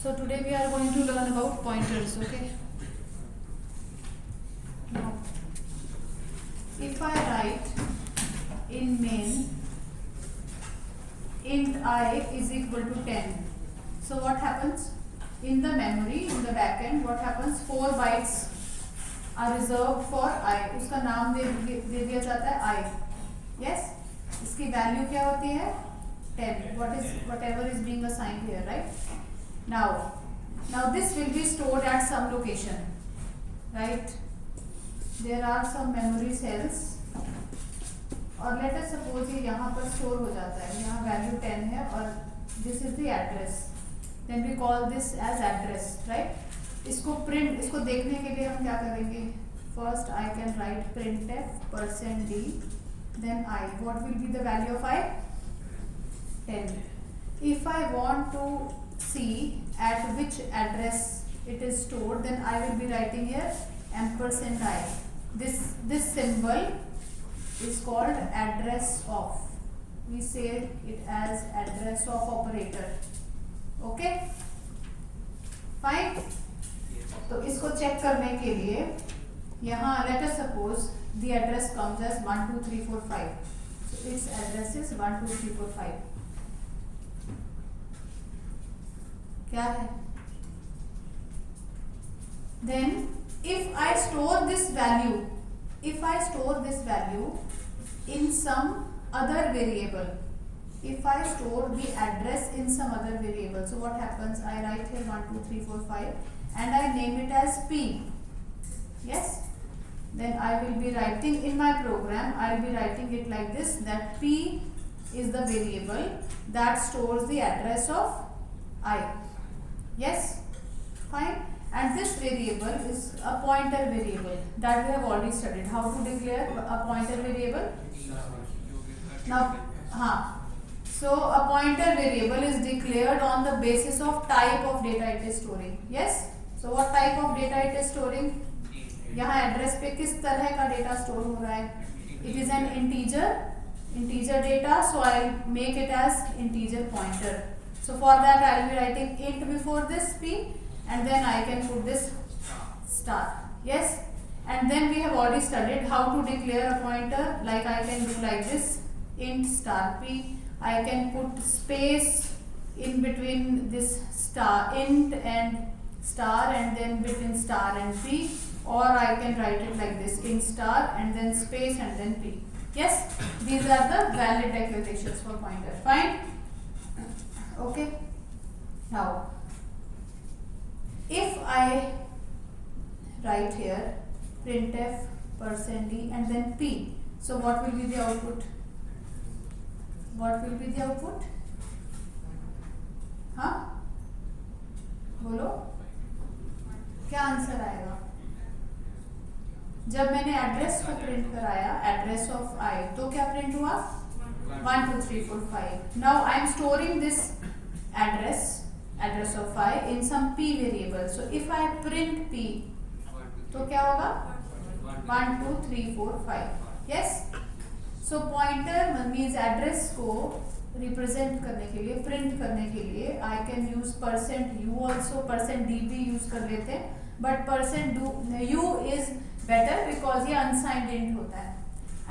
So today we are going to learn about pointers, okay? Now, if I write in main int I is equal to 10, so what happens? In the memory, in the backend, what happens? 4 bytes are reserved for I. उसका नाम दे दिया जाता है I. Yes? इसकी value क्या होती है? 10. Whatever is being assigned here, right? Now this will be stored at some location, right? There are some memory cells, और let us suppose ये यहाँ पर store हो जाता है. यहाँ value 10 है और this is the address. Then we call this as address, right? इसको देखने के लिए हम क्या करेंगे? First I can write printf %d, then I. What will be the value of I? 10. If I want to see at which address it is stored, then I will be writing here %i. This symbol is called address of. We say it as address of operator. Okay? Fine. तो इसको check करने के लिए यहाँ let us suppose the address comes as 1 2 3 4 5. So its address is 1 2 3 4 5. क्या है? Then if I store this value in some other variable, if I store the address in some other variable, so what happens? I write here 1 2 3 4 5 and I name it as P. Yes? Then I will be writing in my program, I will be writing it like this, that P is the variable that stores the address of I. Yes? Fine. And this variable is a pointer variable that we have already studied. How to declare a pointer variable? Now, so a pointer variable is declared on the basis of type of data it is storing. Yes? So what type of data it is storing? यहाँ address पे किस तरह का data store हो रहा है? It is an integer data, so I'll make it as integer pointer. So for that I'll be writing int before this P, and then I can put this star. Yes? And then we have already studied how to declare a pointer. Like I can do like this, int star P. I can put space in between this star int and star, and then between star and P, or I can write it like this, int star and then space and then P. Yes? These are the valid declarations for pointer. Fine? Okay? Now, if I write here printf %d and then P, so what will be the output? What will be the output? हाँ? बोलो, क्या answer आएगा? जब मैंने address को print कराया, address of आई, तो क्या प्रिंट हुआ? 1 2 3 4 5. Now I am storing this address of I in some P variable. So if I print P, तो क्या होगा? 1 2 3 4 5. Yes? So pointer means address को represent करने के लिए, print करने के लिए I can use %u also, %d भी use कर लेते हैं, but %u is better because ये unsigned int होता है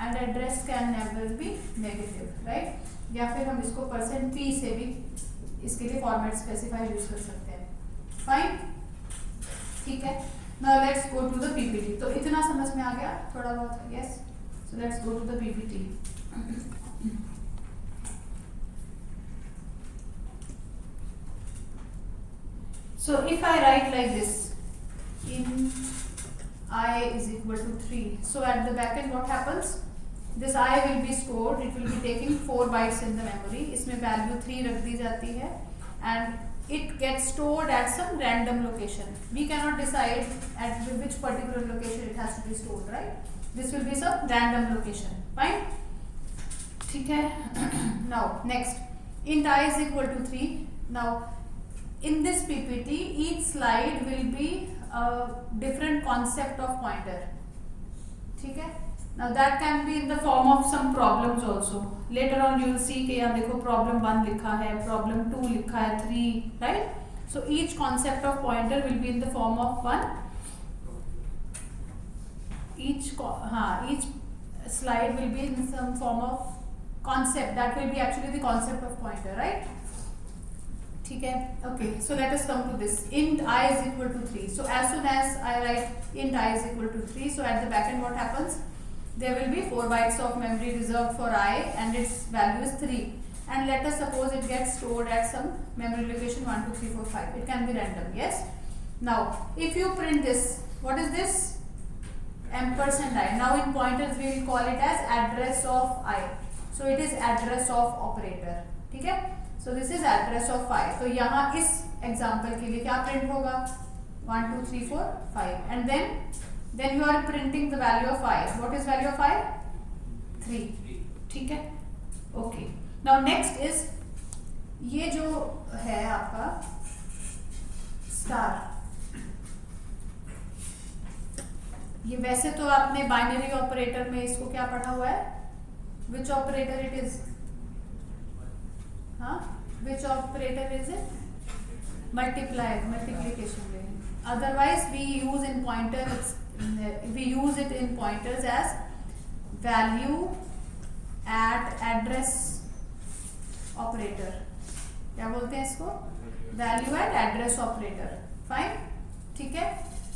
and address can never be negative, right? या फिर हम इसको %p से भी इसके लिए format specify use कर सकते हैं. Fine? ठीक है? Now let's go to the PPT. तो इतना समझ में आ गया थोड़ा बहुत? Yes? So let's go to the PPT. So if I write like this, in I is equal to 3. So at the backend what happens? This I will be stored, it will be taking 4 bytes in the memory. इसमें value 3 रख दी जाती है and it gets stored at some random location. We cannot decide at which particular location it has to be stored, right? This will be some random location. Fine? ठीक है? Now next, int I is equal to 3. Now in this PPT, each slide will be a different concept of pointer. ठीक है? Now that can be in the form of some problems also. Later on you will see कि यहाँ देखो problem 1 लिखा है, problem 2 लिखा है, 3, right? So each concept of pointer will be in the form of one. Each slide will be in some form of concept. That will be actually the concept of pointer, right? ठीक है. Okay, so let us come to this. Int I is equal to 3. So as soon as I write int I is equal to 3, so at the back end what happens? There will be 4 bytes of memory reserved for I and its value is 3. And let us suppose it gets stored at some memory location 1, 2, 3, 4, 5. It can be random, yes? Now, if you print this, what is this? Ampersand I. Now in pointers we will call it as address of I. So it is address of operator. ठीक है? So this is address of I. तो यहाँ इस example के लिए क्या print होगा? 1, 2, 3, 4, 5. And then you are printing the value of I. What is value of I? 3. ठीक है? Okay. Now next is ये जो है आपका स्टार. ये वैसे तो आपने बाइनरी ऑपरेटर में इसको क्या पढ़ा हुआ है? Which operator it is? हाँ? Which operator is it? Multiplication में. Otherwise we use in pointers. We use it in pointers as value at address operator. क्या बोलते हैं इसको? Value at address operator. Fine? ठीक है?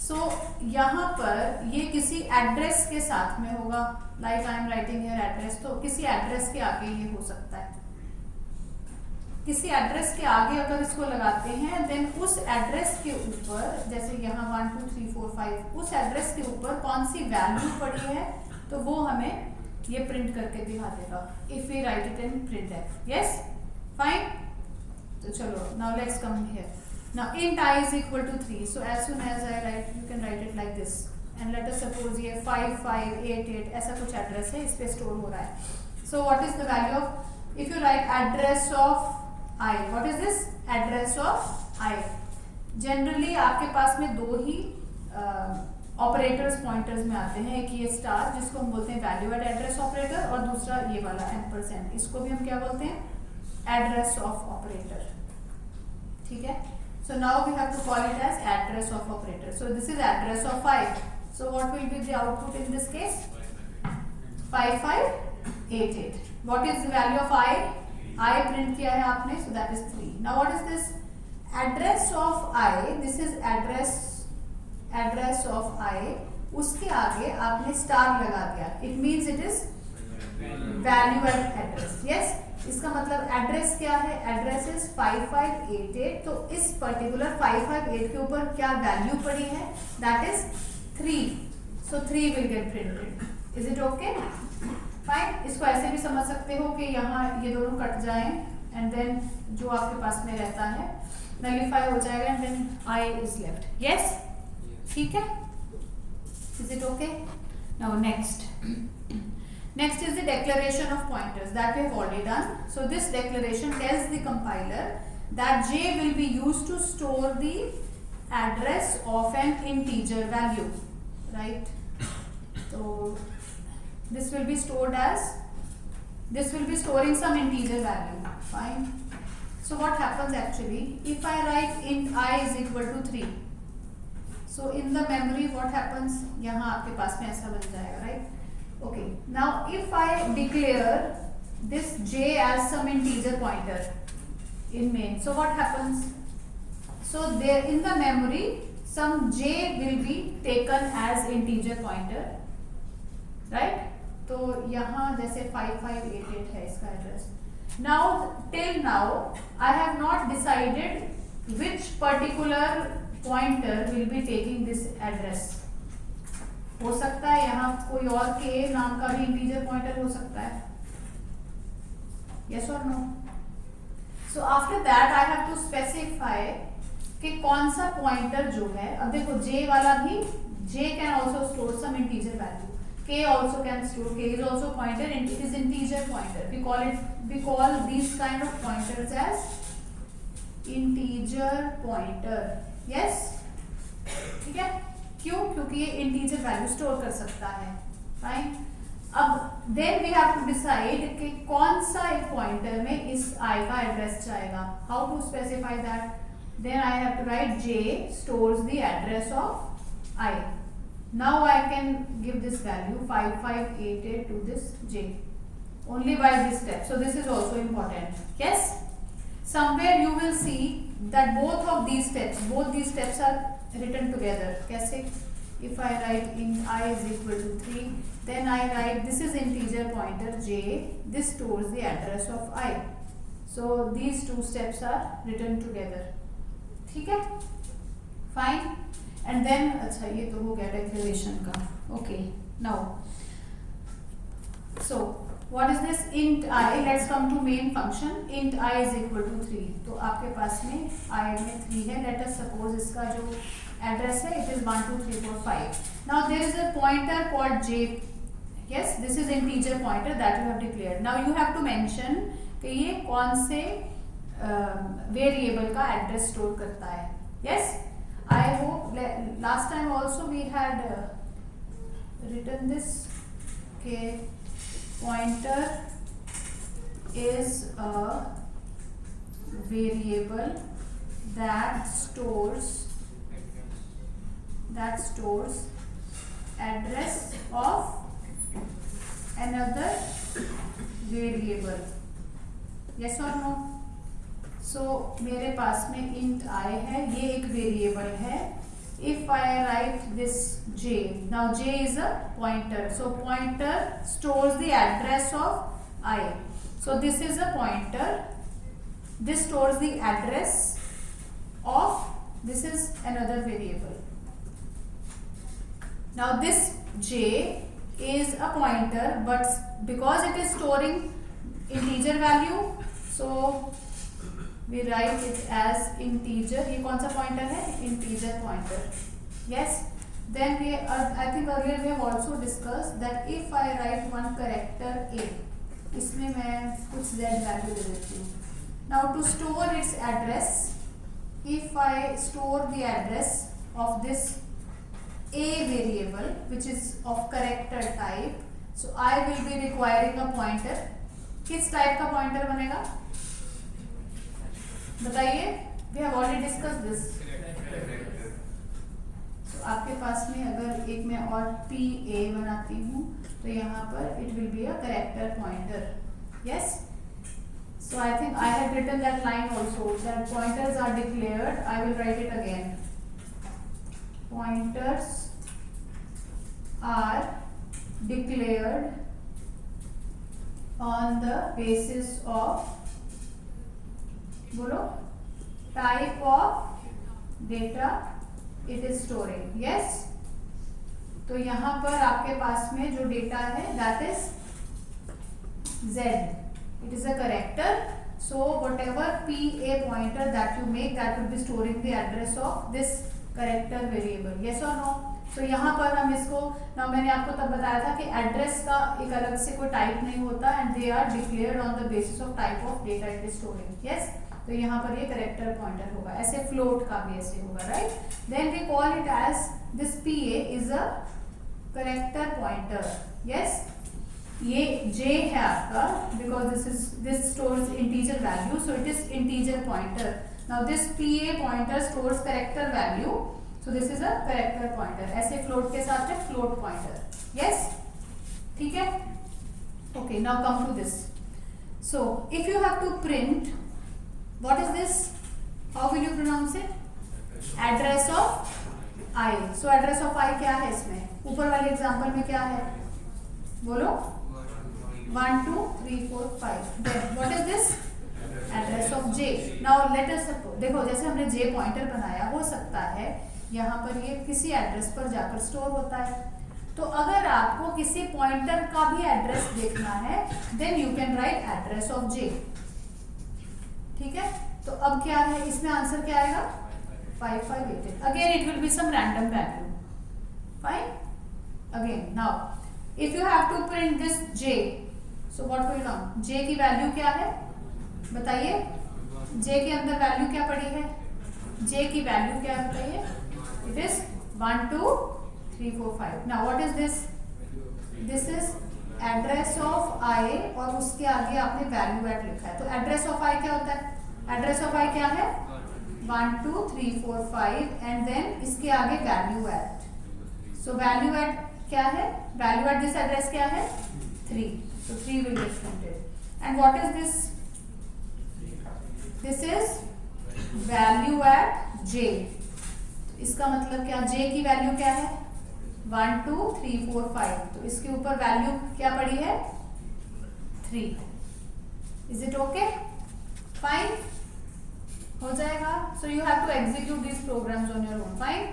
So यहाँ पर ये किसी एड्रेस के साथ में होगा. Like I am writing here address. तो किसी एड्रेस के आगे ये हो सकता है. किसी एड्रेस के आगे अगर इसको लगाते हैं देन उस एड्रेस के ऊपर, जैसे यहाँ 1, 2, 3, 4, 5, उस एड्रेस के ऊपर कौन सी वैल्यू पड़ी है तो वो हमें ये प्रिंट करके दिखा देगा. If we write it in printf. Yes, fine. तो चलो now let's come here. Now int I is equal to 3. So as soon as I write, you can write it like this. And let us suppose ये 5, 5, 8, 8 ऐसा कुछ address है, इस पे store हो रहा है. So what is the value of, if you write address of I, what is this? Address of I. Generally आपके पास में दो ही ऑपरेटर्स पॉइंटर्स में आते हैं. एक ये स्टार जिसको हम बोलते हैं वैल्यू एट एड्रेस ऑपरेटर, और दूसरा ये वाला एम्परसेंड, इसको भी हम क्या बोलते हैं? Address of operator. ठीक है? So now we have to call it as address of operator. So this is address of I. So what will be the output in this case? 5588. What is the value of I? I print किया है आपने, so that is 3. Now what is this? Address of I. This is address of I. उसके आगे आपने star लगा दिया. It means it is value at address. Yes? इसका मतलब एड्रेस क्या है? Address is 5588. तो इस पर्टिकुलर 558 के ऊपर क्या वैल्यू पड़ी है? That is 3. So 3 will get printed. Is it okay? Fine. इसको ऐसे भी समझ सकते हो कि यहाँ ये दोनों कट जाएं एंड देन जो आपके पास में रहता है नलिफाई हो जाएगा and then I is left. Yes, ठीक है? Is it okay? Now Next is the declaration of pointers that we have already done. So this declaration tells the compiler that j will be used to store the address of an integer value, right? So this will be stored as, this will be storing some integer value. Fine. So what happens actually if I write int I is equal to 3? So in the memory what happens? यहाँ आपके पास में ऐसा बन जाएगा, right? Okay, now if I declare this j as some integer pointer in main, so what happens? So there in the memory some j will be taken as integer pointer, right? तो यहाँ जैसे 5588 है इसका address. Now till now I have not decided which particular pointer will be taking this address. हो सकता है यहाँ कोई और के नाम का भी इंटीजर पॉइंटर हो सकता है. यस और no? So after that I have to specify कि कौन सा पॉइंटर जो है. अब देखो जे वाला भी, J can also store some integer value. K also can store, K is also pointer and it is integer pointer. We call these kind of pointers as integer pointer. Yes, ठीक है? क्यों? क्योंकि ये integer value store कर सकता है. Fine. अब then we have to decide कि कौन सा एक पॉइंटर में इस आई का एड्रेस जाएगा. How to specify that? then I have to write J stores the address of I. Now I can give this value 5588 to this J only by this step. So this is also important. Yes, somewhere you will see that both these steps are written together. Kaise? If I write int I is equal to 3, then I write this is integer pointer J, this stores the address of I. So these two steps are written together. ठीक है, fine. And then अच्छा ये तो हो गया declaration का. Okay, now so what is this int I. Let's come to main function. int I is equal to 3. तो आपके पास में I में 3 है. लेट अस सपोज इसका जो एड्रेस है it is 1 2 3 4 5. Now there is a pointer called J. Yes, this is integer pointer that you have declared. Now you have to mention कि ये कौन से वेरिएबल का एड्रेस स्टोर करता है. Yes, I hope last time also we had written this. Okay, pointer is a variable that stores address of another variable. Yes or no? So मेरे पास में int I है, ये एक वेरिएबल है. If I write this J, now J is a pointer, so pointer stores the address of I. So this is a pointer, this stores the address of, this is another variable. Now this J is a pointer, but because it is storing integer value, so we write it as integer. ये कौन सा pointer है? integer pointer. Yes, then we I think earlier we have also discussed that if I write one character A, इसमें मैं कुछ z value दे देती हूँ. Now to store its address, if I store the address of this A variable which is of character type, so I will be requiring a pointer. किस type का pointer बनेगा बताइए? We have already discuss this. तो आपके पास में अगर एक मैं और PA बनाती हूँ तो यहाँ पर it will be a character pointer. Yes, so I think I have written that line also, that pointers are declared. I will write it again. Pointers are declared on the basis of, बोलो, type of data it is storing. Yes, तो यहाँ पर आपके पास में जो data है that is Z. It is a character. So whatever PA pointer that you make, that will be storing the address of this character variable. Yes or no? तो यहाँ पर हम इसको, ना मैंने आपको तब बताया था कि एड्रेस का एक अलग से कोई टाइप नहीं होता and they are declared on the basis of type of data it is storing. Yes, तो यहाँ पर ये कैरेक्टर पॉइंटर होगा. ऐसे फ्लोट का भी ऐसे होगा, right? Then we call it as this PA is a character pointer. Yes, ये J है आपका because this stores integer value, so it is integer pointer. Now this PA pointer stores character value, so this is a character pointer. ऐसे float के साथ है float pointer. Yes, ठीक है? Okay, now come to this. So if you have to print, what is this? How will you pronounce it? Address of I. So address of I क्या है इसमें? ऊपर वाले एग्जाम्पल में क्या है? बोलो. 1 2 3 4 5. Then what is this? Address of J. Now let us suppose, देखो जैसे हमने J पॉइंटर बनाया, हो सकता है यहाँ पर ये किसी एड्रेस पर जाकर स्टोर होता है. तो अगर आपको किसी पॉइंटर का भी एड्रेस देखना है then you can write address of J. ठीक है, तो अब क्या है इसमें आंसर क्या आएगा? 5588. Again it will be some random value. Fine. Again now if you have to print this J, so what will come? J की वैल्यू क्या है बताइए? J के अंदर वैल्यू क्या पड़ी है? J की वैल्यू क्या है बताइए? It is 1 2 3 4 5. Now what is this? This is address of I और उसके आगे आपने वैल्यू एड लिखा है. तो address of I क्या होता है? Address of I क्या है? 1 2 3 4 5 एंड देन इसके आगे value at. So value at क्या है? वैल्यू एट दिस एड्रेस क्या है? 3. So 3 will get printed. And what is this? This is value at j. इसका मतलब क्या? j की वैल्यू क्या है? 1 2 3 4 5. तो इसके ऊपर वैल्यू क्या पड़ी है? 3. Is it okay? Fine. हो जाएगा. So you have to execute these programs on your own. Fine?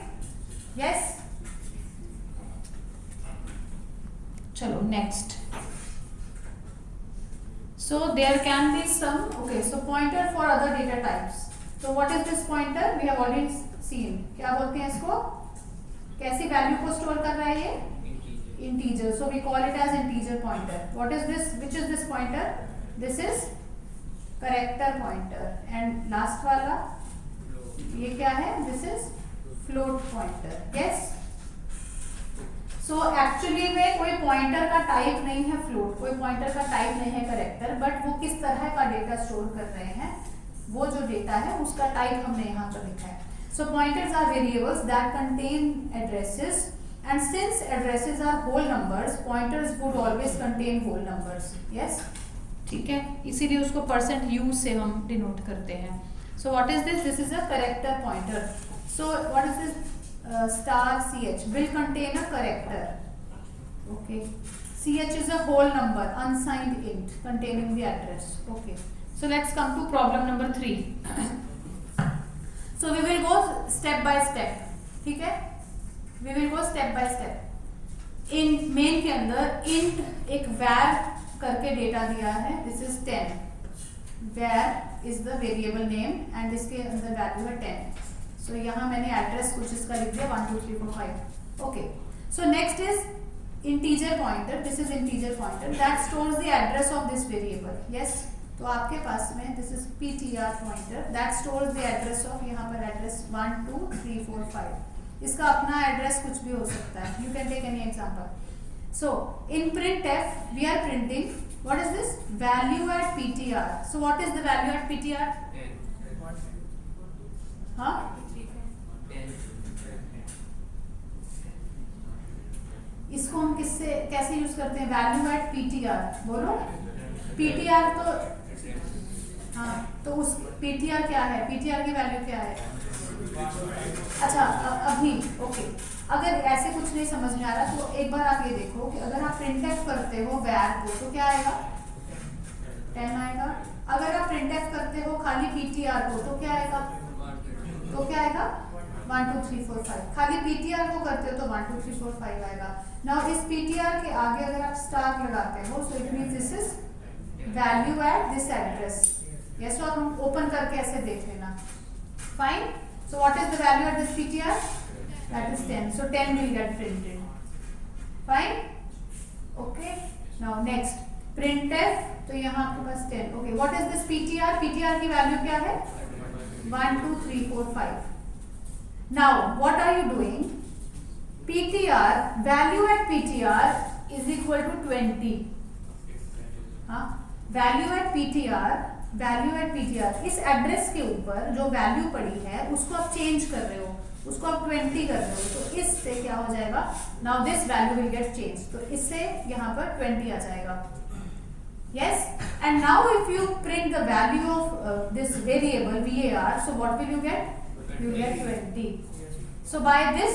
Yes. चलो next. So there can be some, okay, so pointer for other data types. So what is this pointer? We have already seen. क्या बोलते हैं इसको? कैसी value को store कर रहा है ये? Integer. So we call it as integer pointer. What is this? Which is this pointer? This is character pointer. And last वाला ये क्या है? This is float pointer. Yes. So actually में कोई पॉइंटर का टाइप नहीं है फ्लोट, कोई पॉइंटर का टाइप नहीं है कैरेक्टर, बट वो किस तरह का डेटा स्टोर कर रहे हैं, वो जो डेटा है उसका टाइप हमने यहाँ पर लिखा है. So pointers are variables that contain addresses and since addresses are whole numbers, pointers would always contain whole numbers. Yes, ठीक है, इसीलिए उसको परसेंट यू से हम डिनोट करते हैं. सो what is this? This is a character pointer. So what is this? Star ch will contain a character. Okay, ch is a whole number, unsigned int containing the address. Okay, so let's come to problem number 3. So we will go step by step. ठीक है, we will go step by step. in main के अंदर int एक var करके data दिया है. This is 10. var is the variable name and इसके अंदर वैल्यू है 10. So यहाँ मैंने एड्रेस कुछ इसका लिख दिया 1 2 3 4 5. Okay, so next is integer pointer. This is integer pointer that stores the address of this variable. Yes, तो आपके पास में this is ptr pointer that stores the address of, यहाँ पर एड्रेस 1 2 3 4 5. इसका अपना एड्रेस कुछ भी हो सकता है. You can take any example. So in printf we are printing what is this? Value at ptr. So what is the value at ptr? हाँ, इसको हम किससे कैसे यूज करते हैं? Value at ptr. बोलो ptr. तो हाँ, तो उस ptr क्या है? ptr की वैल्यू क्या है? अच्छा, अभी ओके, अगर ऐसे कुछ नहीं समझ में आ रहा तो एक बार आप ये देखो कि अगर आप printf करते हो var को तो क्या आएगा? 10 आएगा. अगर आप printf करते हो खाली ptr को तो क्या आएगा? तो क्या आएगा? 1 2 3 4 5. खाली ptr को करते हो तो 1 2 3 4 5 आएगा. नाउ इस ptr के आगे अगर आप स्टार लगाते हो so it means this is value at this address. Yes, और हम ओपन करके ऐसे देख लेना. Fine. So what is the value at this ptr? That is 10. So 10 will get printed. Fine. Okay, now next printf. तो यहाँ आपके पास 10. Okay, what is this ptr? ptr की वैल्यू क्या है? 1 2 3 4 5. Now what are you doing? ptr, value at ptr is equal to 20. हाँ, value at ptr इस address के ऊपर जो वैल्यू पड़ी है उसको आप चेंज कर रहे हो, उसको आप 20 कर रहे हो. तो इससे क्या हो जाएगा? Now this value will get changed. तो इससे यहाँ पर 20 आ जाएगा. Yes, and now if you print the value of this variable var, so what will you get? You get 20. So by this,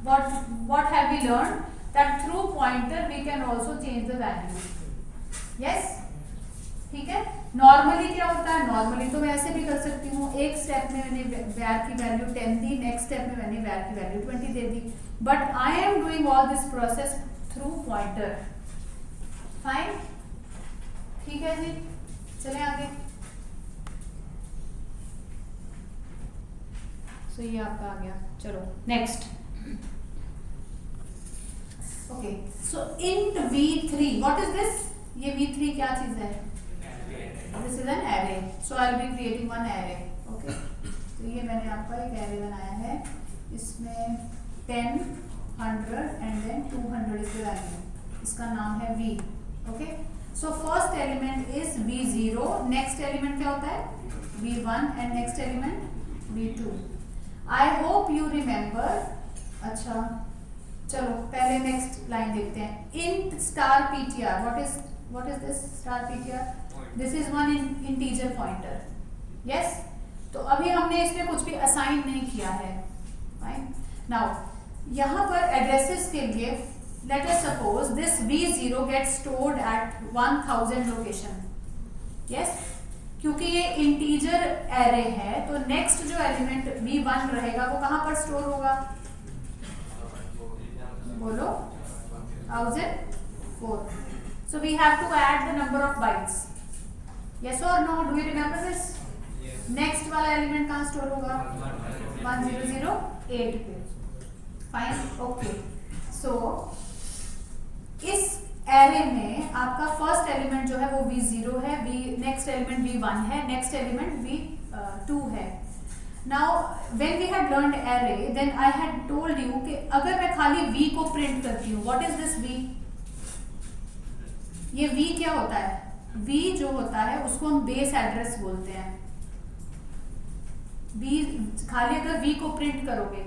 what have we learned? That through pointer we can also change the value. Yes, ठीक है. Normally क्या होता है? Normally तो मैं ऐसे भी कर सकती हूँ. एक स्टेप में मैंने var की वैल्यू 10 दी, नेक्स्ट स्टेप में मैंने var की value 20 they the. But I am doing all this process through pointer. Fine, ठीक है जी. चलें आगे. सो ये आपका आ गया. चलो next. Okay, so int v3. What is this? ये v3 क्या चीज है? This is an array. So I will be creating one array. Okay, तो ये मैंने आपका एक एरे बनाया है. इसमें 10 100 and then 200 is the value. इसका नाम है v. Okay, so first element is v0. Next element क्या होता है? v1 and next element v2. I hope you remember. अच्छा चलो पहले नेक्स्ट लाइन देखते हैं. int star ptr. what is this star ptr? this is one integer pointer. yes. तो अभी हमने इसमें कुछ भी असाइन नहीं किया है. फाइन. नाउ यहाँ पर एड्रेसेस के लिए let us suppose this v0 get stored at 1000 location. Yes. क्योंकि ये इंटीजर एरे है तो नेक्स्ट जो एलिमेंट v1 रहेगा वो कहाँ पर स्टोर होगा? बोलो. 1004. so we have to add the number of bytes. yes or no? do you remember this? Next वाला एलिमेंट कहाँ स्टोर होगा? 1008 पे. फाइन. ओके. सो इस एरे में आपका फर्स्ट एलिमेंट जो है वो v0 है, नेक्स्ट एलिमेंट v1 है, नेक्स्ट एलिमेंट v2 है. Now when we had learned array then I had told you कि अगर मैं खाली v को प्रिंट करती हूँ, व्हाट इज दिस v? ये v क्या होता है? v जो होता है उसको हम बेस एड्रेस बोलते हैं. v खाली अगर v को प्रिंट करोगे,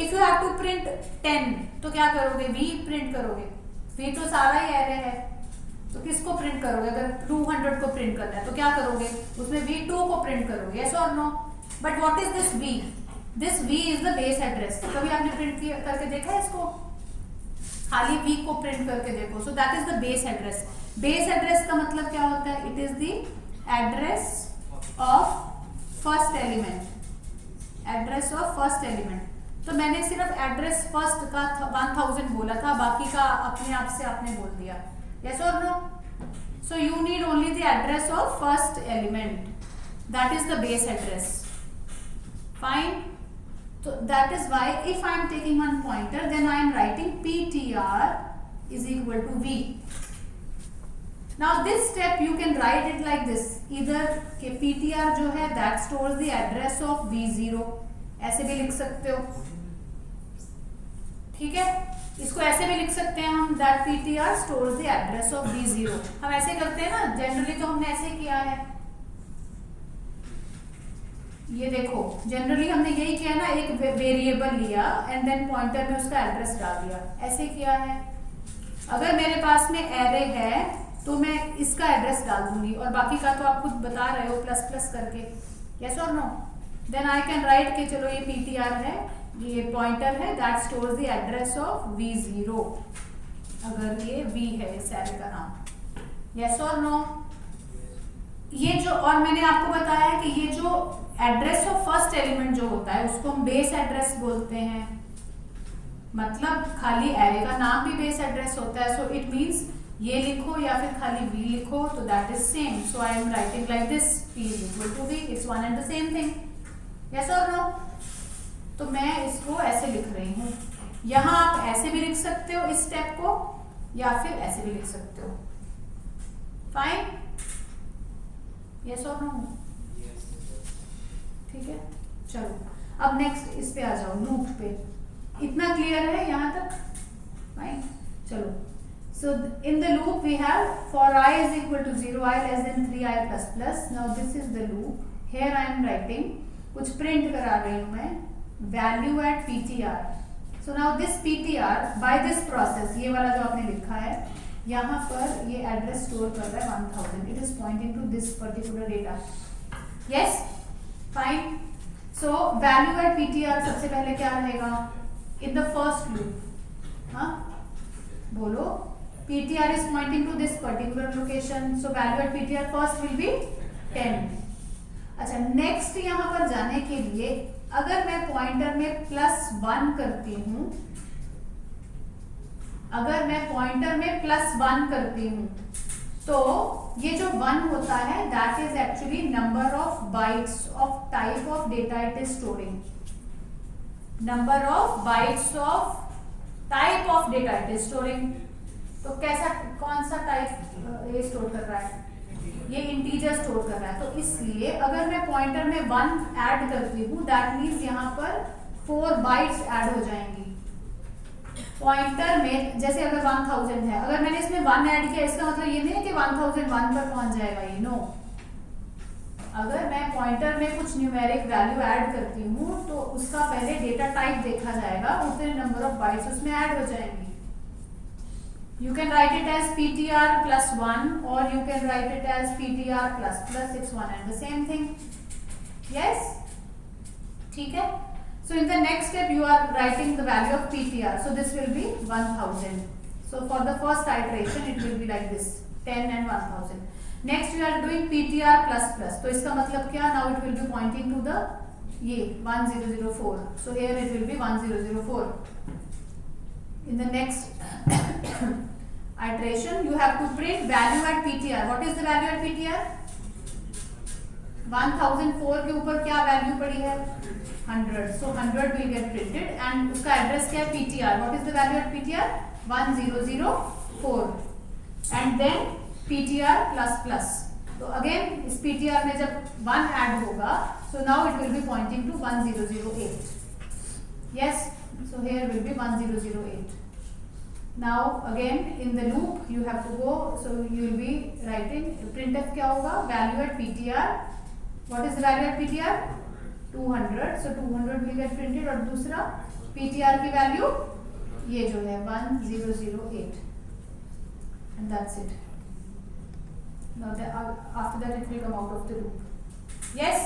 if you have to print 10 तो क्या करोगे? v प्रिंट करोगे. v तो सारा ही एरे है तो किसको प्रिंट करोगे? अगर 200 को प्रिंट करना है तो क्या करोगे? उसमें v2 को प्रिंट करोगे. यस और no? But what is this v? This v is the base address. कभी आपने प्रिंट करके देखा है इसको? खाली v को प्रिंट करके देखो. So that is the base address. Base address का मतलब क्या होता है? It is the address of first element. Address of first element. तो मैंने सिर्फ एड्रेस फर्स्ट का 1000 बोला था, बाकी का अपने आप से आपने बोल दिया. यस और no? So you need only the address of first element. That is the base address. Fine. तो that is why if I am taking one pointer then I am writing ptr is equal to v. Now this step you can write it like this. either के ptr जो है that stores the address of v0. ऐसे भी लिख सकते हो. ठीक है. इसको ऐसे भी लिख सकते हैं हम that ptr stores the address of v0. हम ऐसे करते हैं ना जनरली. तो हमने ऐसे किया है. ये देखो जनरली हमने यही किया ना. एक वेरिएबल लिया एंड देन पॉइंटर में उसका एड्रेस डाल दिया. ऐसे किया है. अगर मेरे पास में एरे है तो मैं इसका एड्रेस डाल दूंगी और बाकी का तो आप खुद बता रहे हो प्लस प्लस करके. यस और no? Then I can write कि चलो ये ptr है, ये पॉइंटर है that stores the address of v0. अगर ये v है इस एरे का नाम. यस और नो? ये जो और मैंने आपको बताया कि ये जो एड्रेस ऑफ फर्स्ट एलिमेंट जो होता है उसको हम बेस एड्रेस बोलते हैं. मतलब खाली एरे का नाम भी बेस एड्रेस होता है. सो इट मीन्स ये लिखो या फिर खाली v लिखो तो that is same. So I am writing like this p is equal to v. It's one and the same thing. Yes और नो? तो मैं इसको ऐसे लिख रही हूँ. यहाँ आप ऐसे भी लिख सकते हो इस स्टेप को या फिर ऐसे भी लिख सकते हो. फाइन. यस और नो? ठीक है. चलो अब नेक्स्ट इस पे आ जाओ. लूप पे. इतना क्लियर है यहाँ तक? फाइन. चलो. So in the loop we have for I is equal to 0, I less than 3, I plus plus. Now this is the loop. Here I am writing, कुछ print करा रही हूँ मैं, value at ptr. So now this ptr by this process, ये वाला जो आपने लिखा है, यहाँ पर ये एड्रेस स्टोर कर रहा है 1000. It is pointing to this particular data. Yes? Fine. So value at ptr सबसे पहले क्या रहेगा? In the first loop. हाँ? बोलो. ptr is pointing to this particular location. So value at ptr first will be 10. अच्छा next यहाँ पर जाने के लिए अगर मैं पॉइंटर में +1 करती हूँ, अगर मैं पॉइंटर में +1 करती हूँ तो ये जो 1 होता है that is actually number of bytes of type of data it is storing. Number of bytes of type of data it is storing. तो कैसा कौन सा टाइप ये स्टोर कर रहा है? ये इंटीजर स्टोर कर रहा है. तो इसलिए अगर मैं पॉइंटर में 1 ऐड करती हूँ दैट मीन्स यहाँ पर 4 बाइट्स ऐड हो जाएंगी. पॉइंटर में जैसे अगर 1000 है, अगर मैंने इसमें 1 ऐड किया इसका मतलब ये नहीं है कि 1001 पर पहुंच जाएगा ये. नो. अगर मैं पॉइंटर में कुछ न्यूमेरिक वैल्यू ऐड करती हूँ तो उसका पहले डेटा टाइप देखा जाएगा, उतने नंबर ऑफ बाइट्स उसमें ऐड हो जाएंगी. You can write it as PTR plus 1 or you can write it as PTR plus plus. It's one and the same thing. Yes? ठीक है? So in the next step you are writing the value of PTR. So this will be 1000. So for the first iteration it will be like this, 10 and 1000. Next you are doing PTR plus plus. तो इसका मतलब क्या? Now it will be pointing to the ये 1004. So here it will be 1004. In the next iteration you have to print value at PTR. What is the value at PTR? 1004 के ऊपर क्या value पड़ी है? 100. So 100 will get printed and उसका address क्या है? PTR. What is the value at PTR? 1004. And then PTR plus plus. तो again इस PTR में जब 1 ऐड होगा, so now it will be pointing to 1008. Yes. So here will be 1008. Now again in the loop you have to go, so you will be writing printf क्या होगा? Value at PTR. What is the value at PTR? 200. So 200 will get printed और दूसरा PTR की value ये जो है 1008 and that's it. Now after that it will come out of the loop. Yes.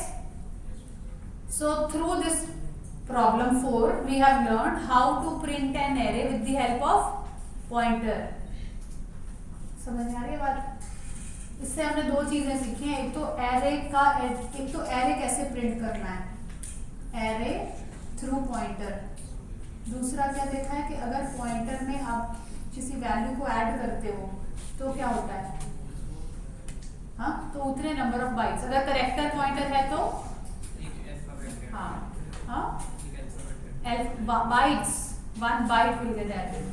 So through this problem 4 we have learned how to print an array with the help of pointer. समझ में आ रही है बात? इससे हमने दो चीजें सीखी हैं. एक तो एरे कैसे प्रिंट करना है, एरे थ्रू पॉइंटर. दूसरा क्या देखा है कि अगर पॉइंटर में आप किसी वैल्यू को ऐड करते हो तो क्या होता है? हाँ, तो उतने नंबर ऑफ बाइट्स. अगर करेक्टर पॉइंटर है तो हाँ bytes 1 byte will get added.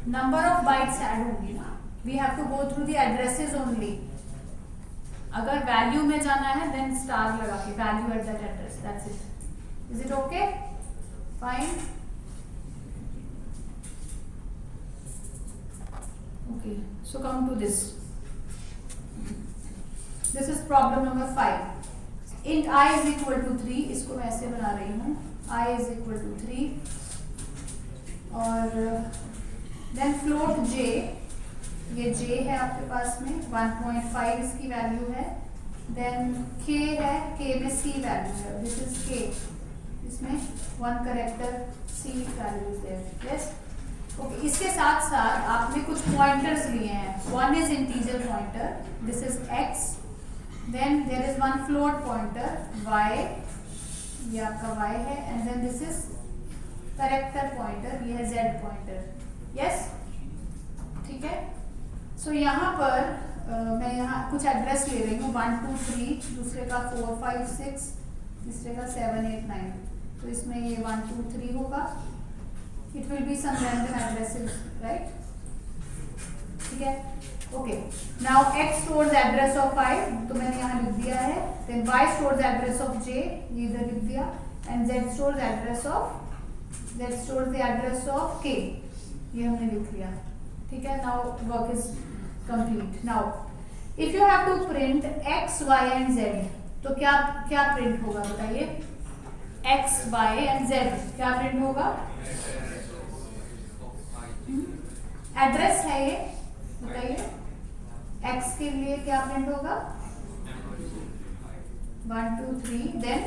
Number of bytes add होंगी ना. We have to go through the addresses only. अगर वैल्यू में जाना है देन स्टार लगा के value at that address. That's it. Is it okay? Fine. Okay, so come to this. This is problem number 5. int I is equal to 3. इसको मैं ऐसे बना रही हूँ. I is equal to 3 और देन फ्लोट j, ये j है आपके पास में 1.5 इसकी वैल्यू है. देन k है, k में c वैल्यू है. This is k. इसमें 1 character c value is there. Yes. Okay, इसके साथ साथ आपने कुछ पॉइंटर्स लिए हैं. One is integer pointer, this is x. Then there is one float pointer y, ये आपका y है. And then this is character pointer, ये है z पॉइंटर. यस, ठीक है. सो यहाँ पर मैं यहाँ कुछ एड्रेस ले रही हूँ. 1 2 3, दूसरे का 4 5 6, तीसरे का 7 8 9. तो इसमें ये 1 2 3 होगा. It will be some random addresses, right? ठीक है. Okay, now x stores address of i, तो मैंने यहाँ लिख दिया है. Then y stores address of j, ये इधर लिख दिया. And z stores address of k, ये हमने लिख लिया. ठीक है. Now work is complete. Now if you have to print x y and z, तो क्या प्रिंट होगा बताइए? x y एंड z क्या प्रिंट होगा? एड्रेस है ये, बताइए. x के लिए क्या प्रिंट होगा? 1 2 3, देन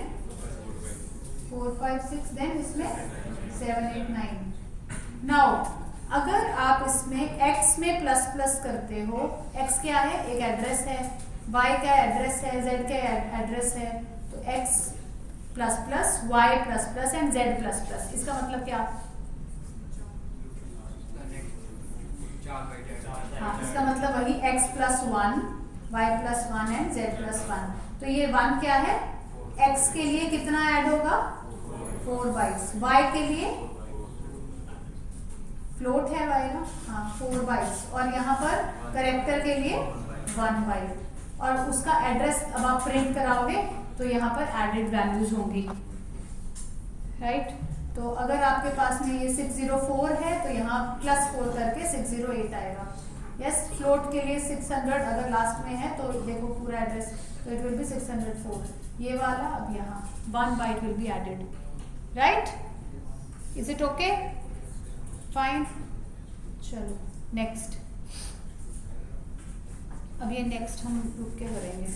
4 5 6, देन इसमें 7 8 9. नाउ अगर आप इसमें x में प्लस प्लस करते हो, x क्या है? एक एड्रेस है. y क्या एड्रेस है? z क्या एड्रेस है? तो x plus plus, y plus plus and z plus plus. इसका मतलब क्या? हाँ, इसका मतलब वही x plus 1, y plus 1 and z plus 1. तो ये 1 क्या है? x के लिए कितना ऐड होगा? 4 बाइट्स. y के लिए फ्लोट है y ना, हाँ 4 बाइट्स. और यहाँ पर करेक्टर के लिए 1 बाइट. और उसका एड्रेस अब आप प्रिंट कराओगे तो यहाँ पर एडेड वैल्यूज होंगी, राइट? तो अगर आपके पास में ये 604 है तो यहाँ +4 करके 608 आएगा. यस फ्लोट के लिए 600 अगर लास्ट में है तो देखो पूरा एड्रेस, तो इट विल बी 604. ये वाला अब यहाँ 1 byte will be added, right? Is it okay? Fine. चलो नेक्स्ट. अब ये नेक्स्ट हम रुक के करेंगे.